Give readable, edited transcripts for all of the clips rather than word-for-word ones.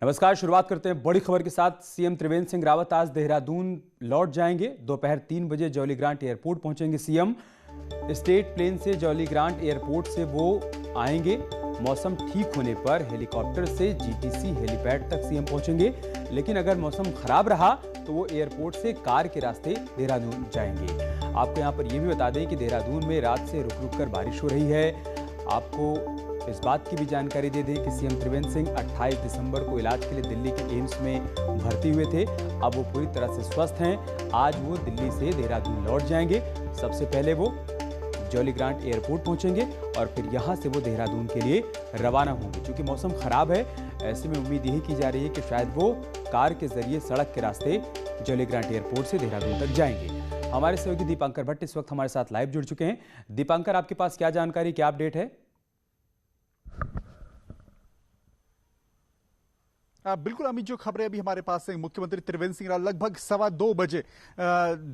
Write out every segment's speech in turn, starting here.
नमस्कार। शुरुआत करते हैं बड़ी खबर के साथ। सीएम त्रिवेंद्र सिंह रावत आज देहरादून लौट जाएंगे। दोपहर 3 बजे जॉली ग्रांट एयरपोर्ट पहुंचेंगे सीएम। स्टेट प्लेन से जॉली ग्रांट एयरपोर्ट से वो आएंगे। मौसम ठीक होने पर हेलीकॉप्टर से जीटीसी हेलीपैड तक सीएम पहुंचेंगे, लेकिन अगर मौसम खराब रहा तो वो एयरपोर्ट से कार के रास्ते देहरादून जाएंगे। आपको यहाँ पर यह भी बता दें कि देहरादून में रात से रुक रुक कर बारिश हो रही है। आपको इस बात की भी जानकारी दे दें कि सीएम त्रिवेंद्र सिंह 28 दिसंबर को इलाज के लिए दिल्ली के एम्स में भर्ती हुए थे। अब वो पूरी तरह से स्वस्थ हैं। आज वो दिल्ली से देहरादून लौट जाएंगे। सबसे पहले वो जॉली ग्रांट एयरपोर्ट पहुंचेंगे और फिर यहां से वो देहरादून के लिए रवाना होंगे। क्योंकि मौसम खराब है, ऐसे में उम्मीद यही की जा रही है कि शायद वो कार के जरिए सड़क के रास्ते जॉली ग्रांट एयरपोर्ट से देहरादून तक जाएंगे। हमारे सहयोगी दीपांकर भट्ट इस वक्त हमारे साथ लाइव जुड़ चुके हैं। दीपांकर, आपके पास क्या जानकारी, क्या अपडेट है? बिल्कुल अमित, जो खबरें अभी हमारे पास है, मुख्यमंत्री त्रिवेंद्र सिंह रावत लगभग 2:15 बजे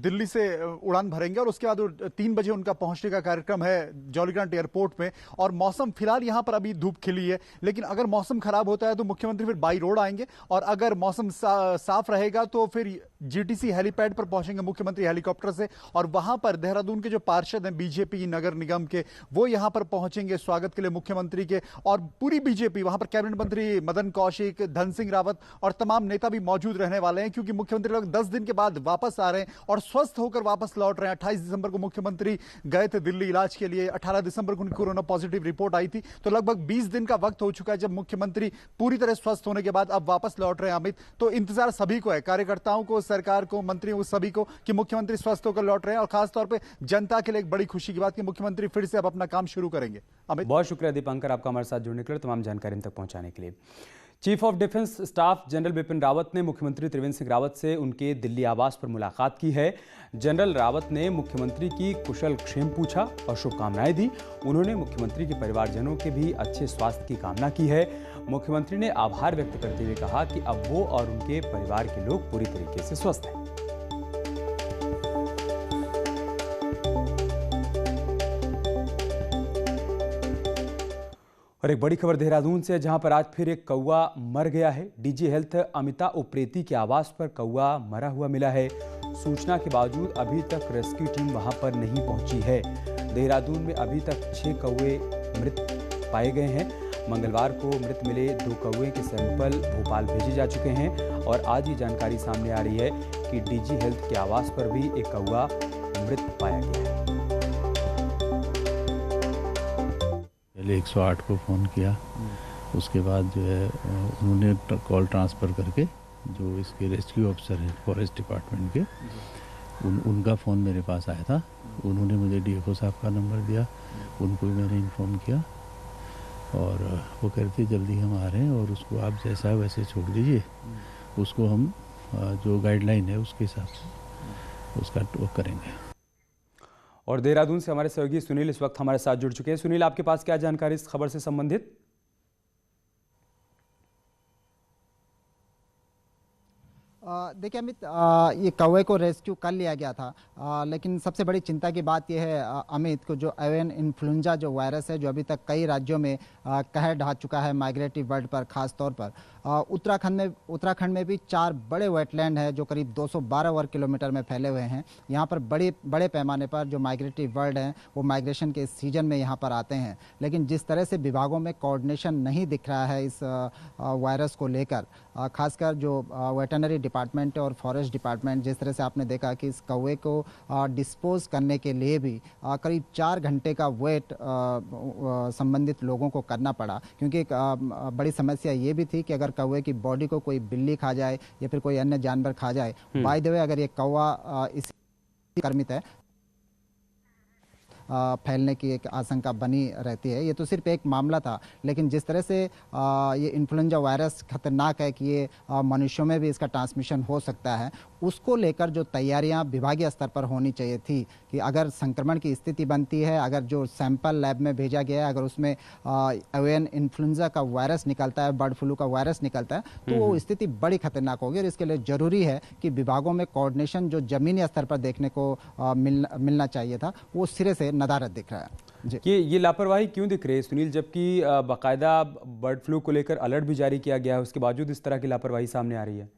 दिल्ली से उड़ान भरेंगे और उसके बाद 3 बजे उनका पहुंचने का कार्यक्रम है जॉली ग्रांट एयरपोर्ट में। और मौसम फिलहाल यहां पर अभी धूप खिली है, लेकिन अगर मौसम खराब होता है तो मुख्यमंत्री फिर बाई रोड आएंगे और अगर मौसम साफ रहेगा तो फिर जीटीसी हेलीपैड पर पहुंचेंगे मुख्यमंत्री हेलीकॉप्टर से। और वहां पर देहरादून के जो पार्षद हैं बीजेपी नगर निगम के, वो यहां पर पहुंचेंगे स्वागत के लिए मुख्यमंत्री के। और पूरी बीजेपी, वहां पर कैबिनेट मंत्री मदन कौशिक, धन सिंह रावत और तमाम नेता भी मौजूद रहने वाले हैं, क्योंकि मुख्यमंत्री लोग 10 दिन के बाद वापस आ रहे हैं और स्वस्थ होकर वापस लौट रहे हैं। 28 दिसंबर को मुख्यमंत्री गए थे दिल्ली इलाज के लिए। 18 दिसंबर को उनकी कोरोना पॉजिटिव रिपोर्ट आई थी, तो लगभग 20 दिन का वक्त हो चुका है जब मुख्यमंत्री पूरी तरह स्वस्थ होने के बाद अब वापस लौट रहे हैं। अमित, तो इंतजार सभी को है, कार्यकर्ताओं को, सरकार को, मंत्रियों को, सभी को, कि मुख्यमंत्री स्वस्थ होकर लौट रहे हैं। और खासतौर पर जनता के लिए एक बड़ी खुशी की बात कि मुख्यमंत्री फिर से अब अपना काम शुरू करेंगे। अमित, बहुत शुक्रिया दीपांकर, आपका हमारे साथ जुड़ने के लिए, तमाम जानकारी तक पहुंचाने के लिए। Chief of defence staff general Bipin Rawat ने मुख्यमंत्री त्रिवेंद्र सिंह रावत से उनके दिल्ली आवास पर मुलाकात की है। जनरल रावत ने मुख्यमंत्री की कुशल क्षेम पूछा और शुभकामनाएं दी। उन्होंने मुख्यमंत्री के परिवारजनों के भी अच्छे स्वास्थ्य की कामना की है। मुख्यमंत्री ने आभार व्यक्त करते हुए कहा कि अब वो और उनके परिवार के लोग पूरी तरीके से स्वस्थ हैं। और एक बड़ी खबर देहरादून से, जहां पर आज फिर एक कौवा मर गया है। डीजी हेल्थ अमिता उप्रेती के आवास पर कौवा मरा हुआ मिला है। सूचना के बावजूद अभी तक रेस्क्यू टीम वहां पर नहीं पहुंची है। देहरादून में अभी तक 6 कौवे मृत पाए गए हैं। मंगलवार को मृत मिले 2 कौवे के सैंपल भोपाल भेजे जा चुके हैं और आज ये जानकारी सामने आ रही है कि डीजी हेल्थ के आवास पर भी एक कौवा मृत पाया गया है। 108 को फ़ोन किया, उसके बाद जो है उन्होंने कॉल ट्रांसफ़र करके जो इसके रेस्क्यू ऑफिसर हैं फॉरेस्ट डिपार्टमेंट के, उनका फ़ोन मेरे पास आया था। उन्होंने मुझे डीएफओ साहब का नंबर दिया, उनको भी मैंने इन्फॉर्म किया और वो कहते जल्दी हम आ रहे हैं और उसको आप जैसा है वैसे छोड़ दीजिए। उसको हम जो गाइडलाइन है उसके हिसाब से उसका वो करेंगे। और देहरादून से हमारे सहयोगी सुनील इस वक्त हमारे साथ जुड़ चुके हैं। सुनील, आपके पास क्या जानकारी इस खबर से संबंधित? देखिए अमित, ये कौवे को रेस्क्यू कर लिया गया था, लेकिन सबसे बड़ी चिंता की बात यह है अमित को, जो एवियन इन्फ्लुएंजा जो वायरस है, जो अभी तक कई राज्यों में कहर ढा चुका है माइग्रेटरी बर्ड पर खास तौर पर। उत्तराखंड में भी 4 बड़े वेटलैंड है जो करीब 212 वर्ग किलोमीटर में फैले हुए हैं। यहाँ पर बड़े पैमाने पर जो माइग्रेटरी बर्ड हैं वो माइग्रेशन के सीजन में यहाँ पर आते हैं, लेकिन जिस तरह से विभागों में कोऑर्डिनेशन नहीं दिख रहा है इस वायरस को लेकर, खासकर जो वेटरनरी डिपार्टमेंट और फॉरेस्ट डिपार्टमेंट, जिस तरह से आपने देखा कि इस कौवे को डिस्पोज करने के लिए भी करीब 4 घंटे का वेट संबंधित लोगों को करना पड़ा, क्योंकि एक बड़ी समस्या ये भी थी कि अगर कौवे की बॉडी को कोई बिल्ली खा जाए या फिर कोई अन्य जानवर खा जाए, बाय द वे अगर ये कौवा इस संक्रमित है फैलने की एक आशंका बनी रहती है। ये तो सिर्फ एक मामला था, लेकिन जिस तरह से ये इन्फ्लुएंजा वायरस खतरनाक है कि ये मनुष्यों में भी इसका ट्रांसमिशन हो सकता है, उसको लेकर जो तैयारियां विभागीय स्तर पर होनी चाहिए थी कि अगर संक्रमण की स्थिति बनती है, अगर जो सैंपल लैब में भेजा गया है, अगर उसमें एवियन इन्फ्लुएंजा का वायरस निकलता है, बर्ड फ्लू का वायरस निकलता है, तो वो स्थिति बड़ी खतरनाक होगी। और इसके लिए जरूरी है कि विभागों में कोऑर्डिनेशन जो जमीनी स्तर पर देखने को मिलना चाहिए था, वो सिरे से नदारद दिख रहा है। जी। कि ये लापरवाही क्यों दिख रही है सुनील, जबकि बाकायदा बर्ड फ्लू को लेकर अलर्ट भी जारी किया गया है, उसके बावजूद इस तरह की लापरवाही सामने आ रही है?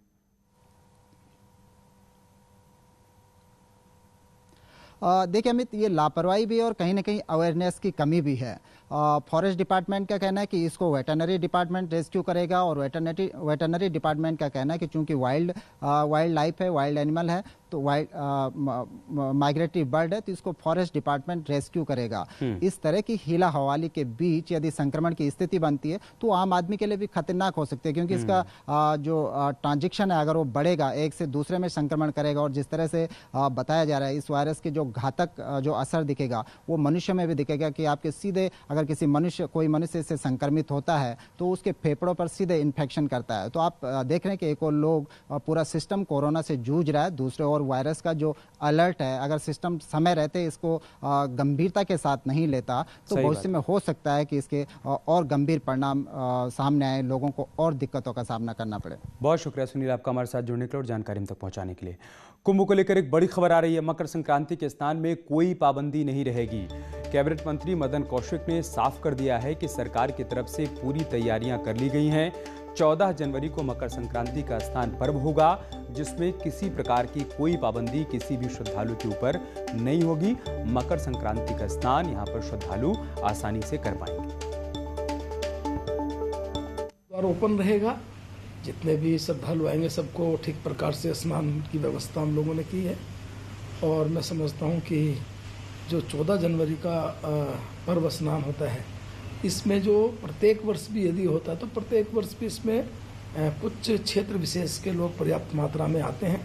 देखिए अमित, ये लापरवाही भी है और कहीं ना कहीं अवेयरनेस की कमी भी है। फॉरेस्ट डिपार्टमेंट का कहना है कि इसको वेटरनरी डिपार्टमेंट रेस्क्यू करेगा, और वेटरनरी डिपार्टमेंट का कहना है कि चूंकि वाइल्ड लाइफ है, वाइल्ड एनिमल है, तो वाइल्ड माइग्रेटरी बर्ड है, तो इसको फॉरेस्ट डिपार्टमेंट रेस्क्यू करेगा। इस तरह की हीला हवाली के बीच यदि संक्रमण की स्थिति बनती है तो आम आदमी के लिए भी खतरनाक हो सकती है, क्योंकि इसका जो ट्रांजेक्शन है, अगर वो बढ़ेगा, एक से दूसरे में संक्रमण करेगा, और जिस तरह से बताया जा रहा है इस वायरस के जो घातक जो असर दिखेगा वो मनुष्य में भी दिखेगा कि आपके सीधे अगर कोई मनुष्य से संक्रमित होता है तो उसके फेफड़ों पर सीधे इन्फेक्शन करता है। तो आप देख रहे हैं कि एक और लोग पूरा सिस्टम कोरोना से जूझ रहा है, दूसरे और वायरस का जो अलर्ट है, अगर सिस्टम समय रहते इसको गंभीरता के साथ नहीं लेता तो भविष्य में हो सकता है कि इसके और गंभीर परिणाम सामने आए, लोगों को और दिक्कतों का सामना करना पड़े। बहुत शुक्रिया सुनील आपका हमारे साथ जुड़ने के लिए और जानकारी हम तक पहुंचाने के लिए। कुंभ को लेकर एक बड़ी खबर आ रही है। मकर संक्रांति के स्नान में कोई पाबंदी नहीं रहेगी। कैबिनेट मंत्री मदन कौशिक ने साफ कर दिया है कि सरकार की तरफ से पूरी तैयारियां कर ली गई हैं। 14 जनवरी को मकर संक्रांति का स्नान पर्व होगा, जिसमें किसी प्रकार की कोई पाबंदी किसी भी श्रद्धालु के ऊपर नहीं होगी। मकर संक्रांति का स्नान यहां पर श्रद्धालु आसानी से कर पाएंगे। द्वार ओपन रहेगा, जितने भी श्रद्धालु आएंगे सबको ठीक प्रकार से स्नान की व्यवस्था हम लोगों ने की है। और मैं समझता हूं कि जो 14 जनवरी का पर्व स्नान होता है, इसमें जो प्रत्येक वर्ष भी यदि होता है तो प्रत्येक वर्ष भी इसमें कुछ क्षेत्र विशेष के लोग पर्याप्त मात्रा में आते हैं।